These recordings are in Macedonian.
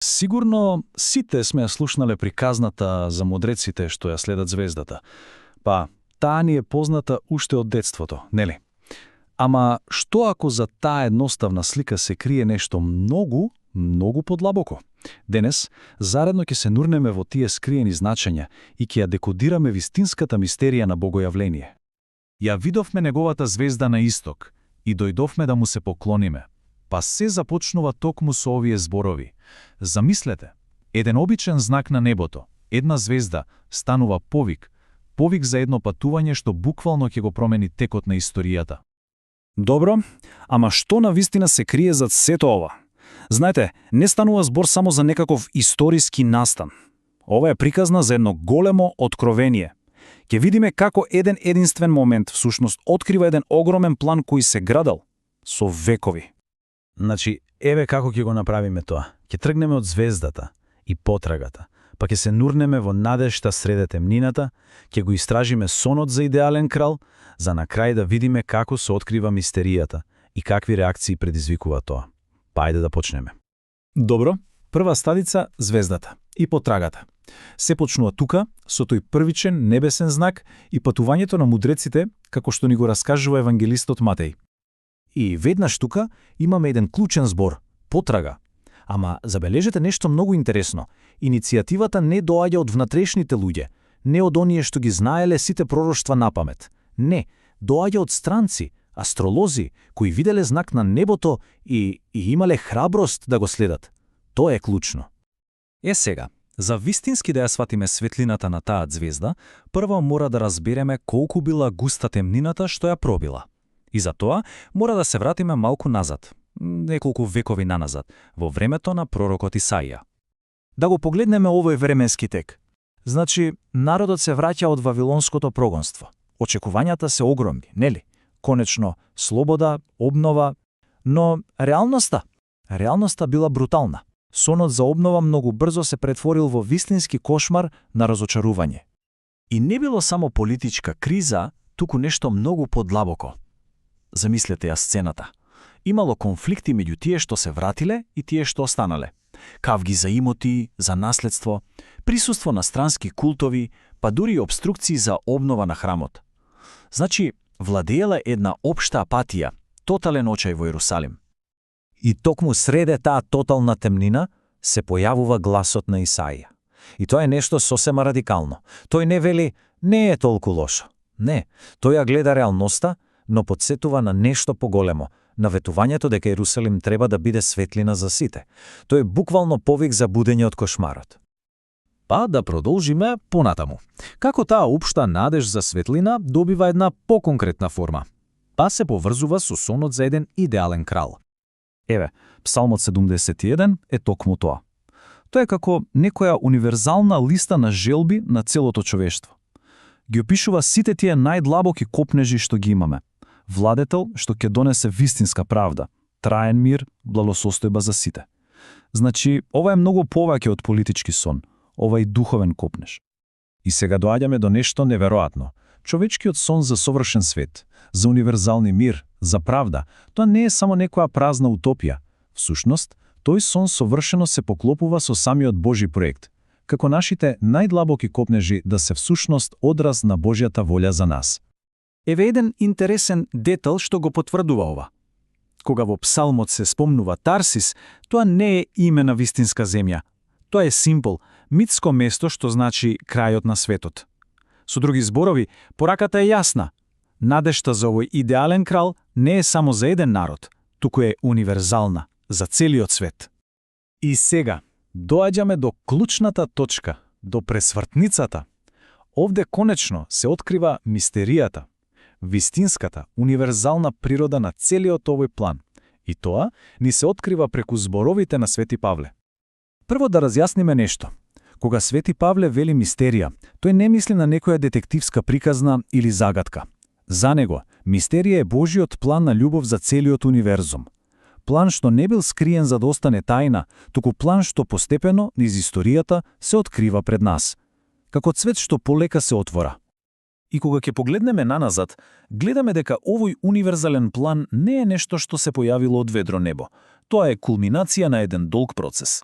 Сигурно сите сме ја слушнале приказната за мудреците што ја следат звездата. Па, таа ни е позната уште од детството, нели? Ама што ако за таа едноставна слика се крие нешто многу, многу подлабоко? Денес, заредно ќе се нурнеме во тие скриени значења и ќе ја декодираме вистинската мистерија на богојавление. Ја видовме неговата звезда на исток и дојдовме да му се поклониме. Па се започнува токму со овие зборови. Замислете, еден обичен знак на небото, една звезда, станува повик за едно патување што буквално ќе го промени текот на историјата. Добро, ама што на вистина се крие зад сето ова? Знаете, не станува збор само за некаков историски настан. Ова е приказна за едно големо откровение. Ќе видиме како еден единствен момент всушност открива еден огромен план кој се градал со векови. Значи, еве како ќе го направиме тоа. Ќе тргнеме од звездата и потрагата, па ќе се нурнеме во надежта среде темнината, ќе го истражиме сонот за идеален крал, за на крај да видиме како се открива мистеријата и какви реакции предизвикува тоа. Па ајде да почнеме. Добро, прва стадица звездата и потрагата. Се почнува тука со тој првичен небесен знак и патувањето на мудреците, како што ни го раскажува евангелистот Матеј. И веднаш тука имаме еден клучен збор – потрага. Ама забележете нешто многу интересно. Иницијативата не доаѓа од внатрешните луѓе, не од оние што ги знаеле сите пророштва напамет. Не, доаѓа од странци, астролози, кои виделе знак на небото и имале храброст да го следат. Тоа е клучно. Сега, за вистински да ја сватиме светлината на таа звезда, прво мора да разбереме колку била густа темнината што ја пробила. И за тоа мора да се вратиме малку назад, неколку векови наназад, во времето на пророкот Исаија. Да го погледнеме овој временски тек. Значи, народот се враќа од вавилонското прогонство. Очекувањата се огромни, нели? Конечно, слобода, обнова, но реалноста била брутална. Сонот за обнова многу брзо се претворил во вистински кошмар на разочарување. И не било само политичка криза, туку нешто многу подлабоко. Замислете ја сцената. Имало конфликти меѓу тие што се вратиле и тие што останале. Кавги за имоти, за наследство, присуство на странски култови, па дури и обструкции за обнова на храмот. Значи, владеела една општа апатија, тотален очај во Ерусалим. И токму среде таа тотална темнина се појавува гласот на Исаија. И тоа е нешто сосема радикално. Тој не вели, не е толку лошо. Не, тој ја гледа реалноста, но подсетува на нешто поголемо, на ветувањето дека Ерусалим треба да биде светлина за сите. Тој е буквално повик за будење од кошмарот. Па да продолжиме понатаму. Како таа општа надеж за светлина добива една поконкретна форма? Па се поврзува со сонот за еден идеален крал. Еве, Псалмот 71 е токму тоа. Тоа е како некоја универзална листа на желби на целото човештво. Ги опишува сите тие најдлабоки копнежи што ги имаме. Владетел што ќе донесе вистинска правда, траен мир, благосостојба за сите. Значи, ова е многу повеќе од политички сон, ова е духовен копнеж. И сега доаѓаме до нешто неверојатно. Човечкиот сон за совршен свет, за универзални мир, за правда, тоа не е само некоја празна утопија. Всушност, тој сон совршено се поклопува со самиот Божи проект, како нашите најдлабоки копнежи да се всушност одраз на Божјата волја за нас. Еве еден интересен детал што го потврдува ова. Кога во Псалмот се спомнува Тарсис, тоа не е име на вистинска земја. Тоа е символ, митско место што значи крајот на светот. Со други зборови, пораката е јасна. Надежта за овој идеален крал не е само за еден народ, туку е универзална, за целиот свет. И сега, доаѓаме до клучната точка, до пресвртницата. Овде конечно се открива мистеријата, вистинската, универзална природа на целиот овој план. И тоа ни се открива преку зборовите на Свети Павле. Прво да разјасниме нешто. Кога Свети Павле вели мистерија, тој не мисли на некоја детективска приказна или загадка. За него, мистерија е Божиот план на љубов за целиот универзум. План што не бил скриен за да остане тајна, туку план што постепено низ историјата се открива пред нас. Како цвет што полека се отвора. И кога ќе погледнеме наназад, гледаме дека овој универзален план не е нешто што се појавило од ведро небо. Тоа е кулминација на еден долг процес.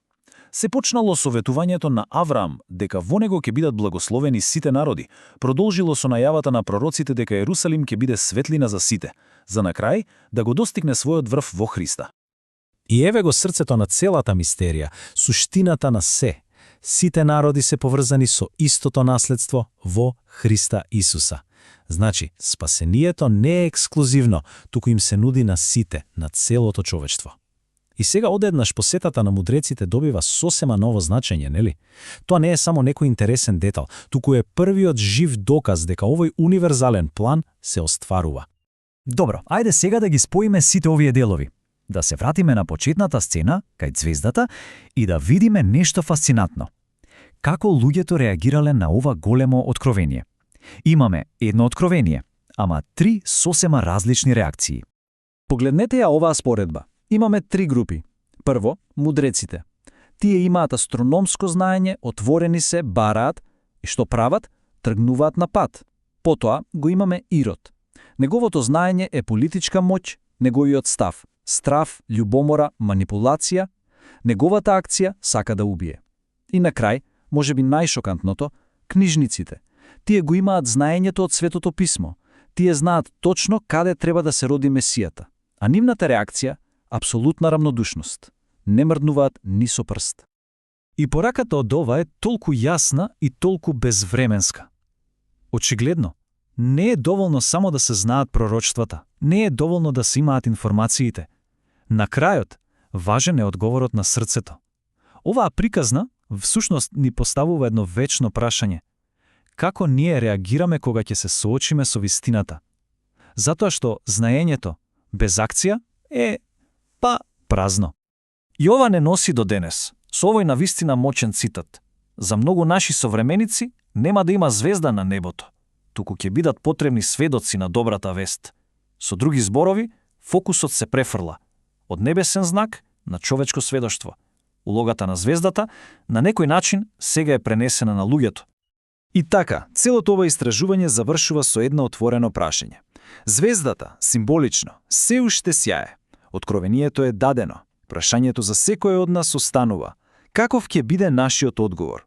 Се почнало со ветувањето на Авраам дека во него ќе бидат благословени сите народи, продолжило со најавата на пророците дека Ерусалим ќе биде светлина за сите, за на крај да го достигне својот врв во Христа. И еве го срцето на целата мистерија, суштината на се. Сите народи се поврзани со истото наследство во Христа Исуса. Значи, спасението не е ексклузивно, туку им се нуди на сите, на целото човештво. И сега одеднаш посетата на мудреците добива сосема ново значење, нели? Тоа не е само некој интересен детал, туку е првиот жив доказ дека овој универзален план се остварува. Добро, ајде сега да ги споиме сите овие делови. Да се вратиме на почетната сцена, кај звездата, и да видиме нешто фасцинатно. Како луѓето реагирале на ова големо откровение? Имаме едно откровение, ама 3 сосема различни реакции. Погледнете ја оваа споредба. Имаме 3 групи. Прво, мудреците. Тие имаат астрономско знаење, отворени се, бараат и што прават? Тргнуваат на пат. Потоа го имаме Ирод. Неговото знаење е политичка моќ, неговиот став, страв, љубомора, манипулација. Неговата акција сака да убие. И на крај, можеби најшокантното, книжниците. Тие го имаат знаењето од Светото писмо. Тие знаат точно каде треба да се роди Месијата. А нивната реакција апсолутна рамнодушност. Не мрднуваат ни со прст. И пораката од ова е толку јасна и толку безвременска. Очигледно, не е доволно само да се знаат пророчствата, не е доволно да се имаат информациите. На крајот, важен е одговорот на срцето. Оваа приказна, всушност, ни поставува едно вечно прашање. Како ние реагираме кога ќе се соочиме со вистината? Затоа што знаењето без акција е празно. И ова не носи до денес. Со овој навистина моćен цитат. За многу наши современици нема да има звезда на небото, туку ќе бидат потребни сведоци на добрата вест. Со други зборови, фокусот се префрла од небесен знак на човечко сведоштво. Улогата на звездата на некој начин сега е пренесена на луѓето. И така, целото ова истражување завршува со едно отворено прашање. Звездата, символично, се уште сјае. Откровението е дадено. Прашањето за секој од нас останува. Каков ќе биде нашиот одговор?